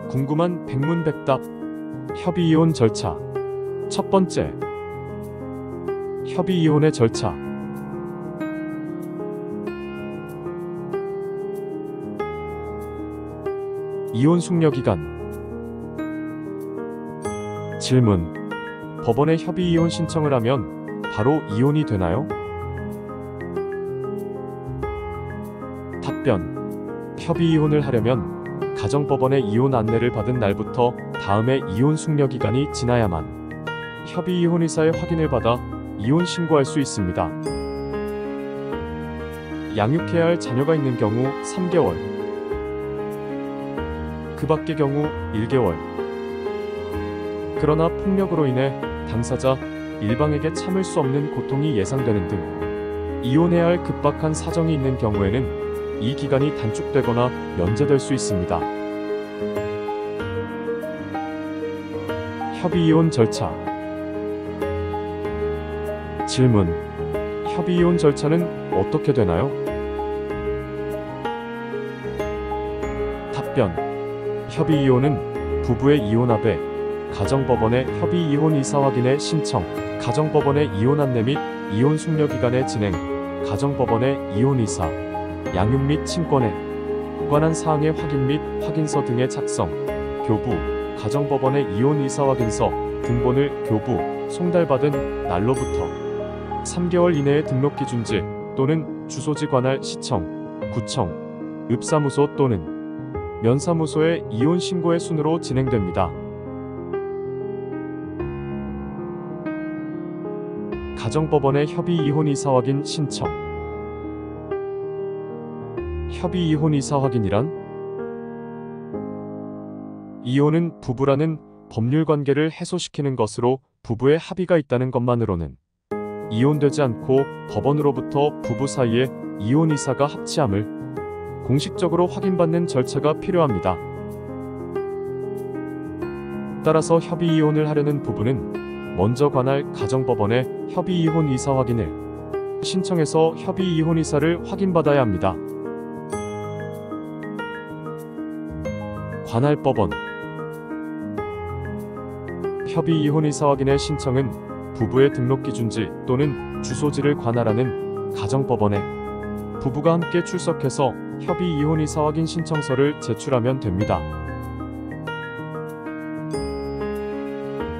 궁금한 백문백답 협의이혼 절차. 첫 번째, 협의이혼의 절차. 이혼 숙려기간. 질문: 법원에 협의이혼 신청을 하면 바로 이혼이 되나요? 답변: 협의이혼을 하려면 가정법원의 이혼 안내를 받은 날부터 다음에 이혼 숙려기간이 지나야만 협의이혼의사의 확인을 받아 이혼 신고할 수 있습니다. 양육해야 할 자녀가 있는 경우 3개월, 그 밖의 경우 1개월. 그러나 폭력으로 인해 당사자 일방에게 참을 수 없는 고통이 예상되는 등 이혼해야 할 급박한 사정이 있는 경우에는 이 기간이 단축되거나 면제될 수 있습니다. 협의이혼 절차. 질문: 협의이혼 절차는 어떻게 되나요? 답변: 협의이혼은 부부의 이혼합에 가정법원의 협의이혼 의사 확인의 신청, 가정법원의 이혼 안내 및 이혼 숙려기간의 진행, 가정법원의 이혼 의사, 양육 및 친권에 관한 사항의 확인 및 확인서 등의 작성, 교부, 가정법원의 이혼 의사 확인서 등본을 교부, 송달받은 날로부터 3개월 이내에 등록기준지 또는 주소지 관할 시청, 구청, 읍사무소 또는 면사무소의 이혼 신고의 순으로 진행됩니다. 가정법원의 협의이혼 의사 확인 신청. 협의이혼 의사 확인이란? 이혼은 부부라는 법률관계를 해소시키는 것으로 부부의 합의가 있다는 것만으로는 이혼되지 않고 법원으로부터 부부 사이에 이혼 의사가 합치함을 공식적으로 확인받는 절차가 필요합니다. 따라서 협의이혼을 하려는 부부는 먼저 관할 가정법원에 협의이혼 의사 확인을 신청해서 협의이혼 의사를 확인받아야 합니다. 관할 법원. 협의이혼 의사 확인의 신청은 부부의 등록기준지 또는 주소지를 관할하는 가정법원에 부부가 함께 출석해서 협의이혼 의사 확인 신청서를 제출하면 됩니다.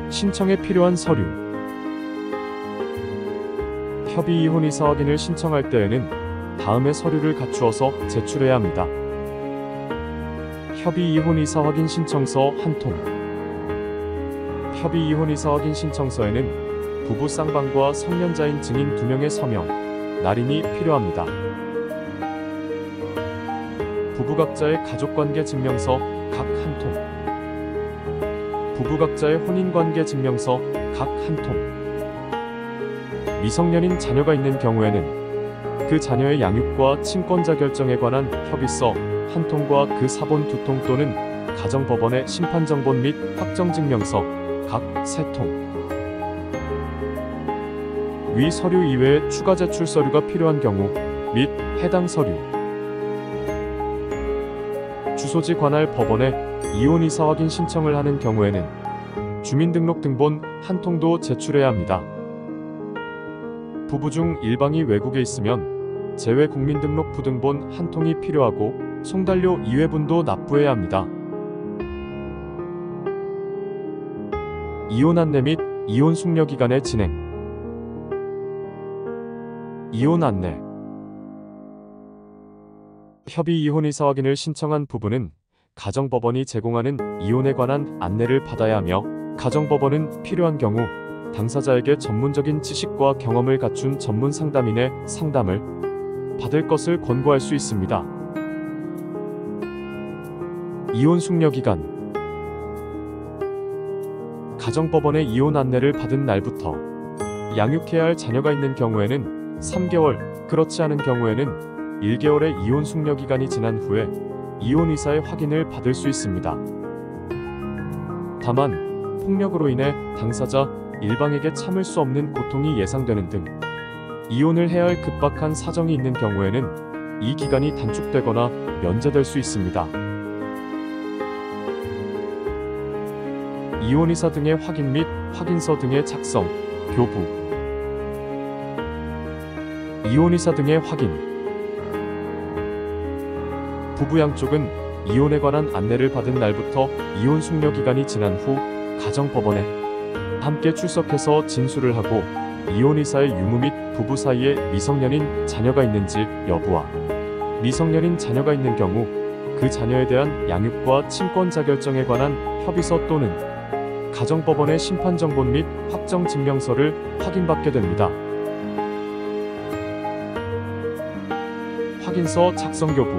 신청에 필요한 서류. 협의이혼 의사 확인을 신청할 때에는 다음의 서류를 갖추어서 제출해야 합니다. 협의이혼 의사 확인 신청서 1통. 협의이혼 의사 확인 신청서에는 부부 쌍방과 성년자인 증인 2명의 서명, 날인이 필요합니다. 부부 각자의 가족관계 증명서 각 1통. 부부 각자의 혼인관계 증명서 각 1통. 미성년인 자녀가 있는 경우에는 그 자녀의 양육과 친권자 결정에 관한 협의서 1통과 그 사본 2통 또는 가정법원의 심판정본 및 확정증명서 각 3통. 위 서류 이외에 추가 제출 서류가 필요한 경우 및 해당 서류. 주소지 관할 법원에 이혼 의사 확인 신청을 하는 경우에는 주민등록등본 1통도 제출해야 합니다. 부부 중 일방이 외국에 있으면 재외 국민등록 부등본 1통이 필요하고 송달료 2회분도 납부해야 합니다. 이혼 안내 및 이혼 숙려기간의 진행. 이혼 안내. 협의이혼 의사 확인을 신청한 부부는 가정법원이 제공하는 이혼에 관한 안내를 받아야 하며 가정법원은 필요한 경우 당사자에게 전문적인 지식과 경험을 갖춘 전문 상담인의 상담을 받을 것을 권고할 수 있습니다. 이혼 숙려기간. 가정법원의 이혼 안내를 받은 날부터 양육해야 할 자녀가 있는 경우에는 3개월, 그렇지 않은 경우에는 1개월의 이혼 숙려기간이 지난 후에 이혼 의사의 확인을 받을 수 있습니다. 다만 폭력으로 인해 당사자 일방에게 참을 수 없는 고통이 예상되는 등 이혼을 해야 할 급박한 사정이 있는 경우에는 이 기간이 단축되거나 면제될 수 있습니다. 이혼의사 등의 확인 및 확인서 등의 작성, 교부. 이혼의사 등의 확인. 부부 양쪽은 이혼에 관한 안내를 받은 날부터 이혼 숙려 기간이 지난 후 가정법원에 함께 출석해서 진술을 하고 이혼의사의 유무 및 부부 사이에 미성년인 자녀가 있는지 여부와 미성년인 자녀가 있는 경우 그 자녀에 대한 양육과 친권 자결정에 관한 협의서 또는 가정법원의 심판정본 및 확정증명서를 확인받게 됩니다. 확인서 작성 교부.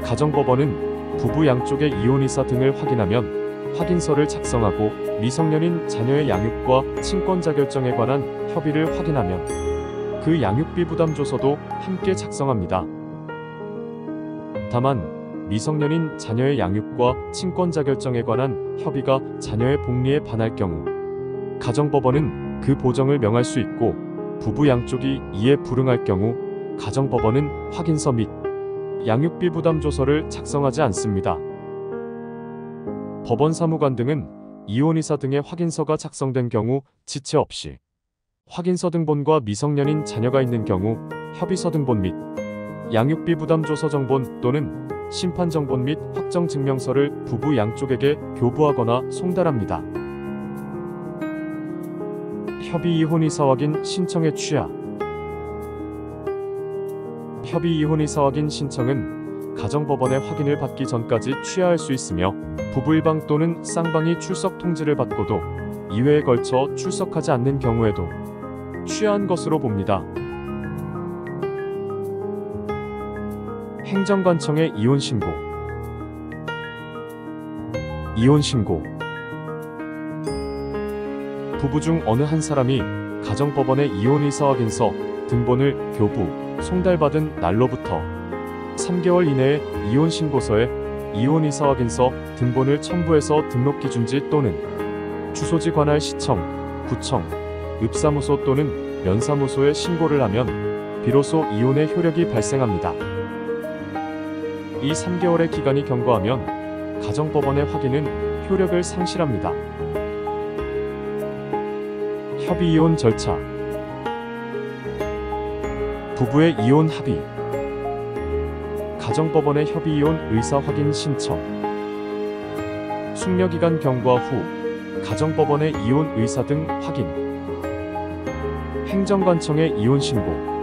가정법원은 부부 양쪽의 이혼의사 등을 확인하면 확인서를 작성하고 미성년인 자녀의 양육과 친권 자결정에 관한 협의를 확인하면 그 양육비 부담조서도 함께 작성합니다. 다만 미성년인 자녀의 양육과 친권 자결정에 관한 협의가 자녀의 복리에 반할 경우 가정법원은 그 보정을 명할 수 있고 부부 양쪽이 이에 불응할 경우 가정법원은 확인서 및 양육비 부담조서를 작성하지 않습니다. 법원 사무관 등은 이혼의사 등의 확인서가 작성된 경우 지체 없이 확인서 등본과 미성년인 자녀가 있는 경우 협의서 등본 및 양육비 부담조서 정본 또는 심판정본 및 확정증명서를 부부 양쪽에게 교부하거나 송달합니다. 협의 이혼의사 확인 신청의 취하. 협의 이혼의사 확인 신청은 가정법원의 확인을 받기 전까지 취하할 수 있으며 부부 일방 또는 쌍방이 출석 통지를 받고도 2회에 걸쳐 출석하지 않는 경우에도 취하한 것으로 봅니다. 행정관청의 이혼신고. 이혼신고. 부부 중 어느 한 사람이 가정법원의 이혼의사 확인서 등본을 교부, 송달받은 날로부터 3개월 이내에 이혼신고서에 이혼의사 확인서 등본을 첨부해서 등록기준지 또는 주소지 관할 시청, 구청, 읍사무소 또는 면사무소에 신고를 하면 비로소 이혼의 효력이 발생합니다. 이 3개월의 기간이 경과하면 가정법원의 확인은 효력을 상실합니다. 협의 이혼 절차. 부부의 이혼 합의. 가정법원의 협의 이혼 의사 확인 신청. 숙려기간 경과 후 가정법원의 이혼 의사 등 확인. 행정관청의 이혼 신고.